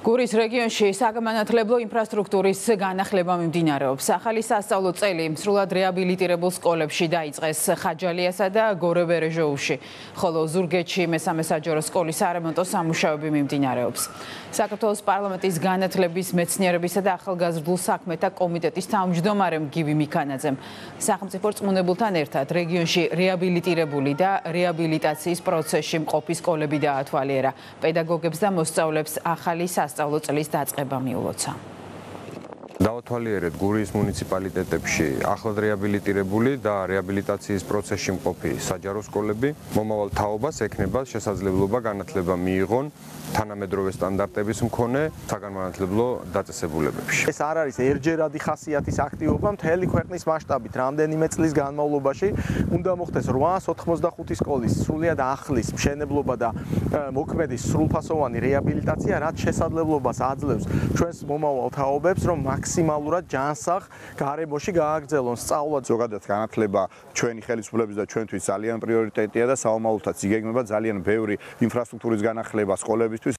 გურის რეგიონში საგანმანათლებლო ინფრასტრუქტურის განახლება მიმდინარეობს. ახალი სასწავლო წელი სრულად რეაბილიტირებულ სკოლებში დაიწყეს ხაჯალიასა და გორებერეჟოუში, ხოლო ზურგეთში მესამე საჯარო სკოლის სარემონტო სამუშაოები მიმდინარეობს. საქართველოს პარლამენტის განათლების, მეცნიერებისა და ახალგაზრდულ საქმეთა კომიტეტის თავმჯდომარე გივი მიქანაძემ სახელმწიფო რწმუნებულთან ერთად რეგიონში რეაბილიტირებული და რეაბილიტაციის პროცესში მყოფი სკოლები დაათვალიერა. პედაგოგებს და მოსწავლეებს ახალი სასწავლო წლის დაწყება მიულოცა. დავათვალიერეთ გურიის მუნიციპალიტეტებში ახლად რეაბილიტირებული და რეაბილიტაციის პროცესში მყოფი საჯარო სკოლები მომავალ თაობას ექნება შესაძლებლობა განათლება მიიღონ თანამედროვე სტანდარტების მქონე საგანმანათლებლო დაწესებულებებში. ეს არ არის ერთჯერადი ხასიათის აქტივობა, მთელი ქვეყნის მასშტაბით რამდენიმე წლის განმავლობაში უნდა მოხდეს 885 სკოლის სრულიად ახლის მშენებლობა და მოქმედის სრულფასოვანი რეაბილიტაცია, რაც შესაძლებლობას აძლევს ჩვენს მომავალ თაობებს, რომ მაქსიმალურად ჯანსაღ გარემოში გააგრძელონ სწავლა. ზოგადად განათლება ჩვენი ხელისუფლების და ჩვენთვის ძალიან პრიორიტეტია და საომალოთაც იგეგმება ძალიან ბევრი ინფრასტრუქტურის განახლება სკოლებისთვის,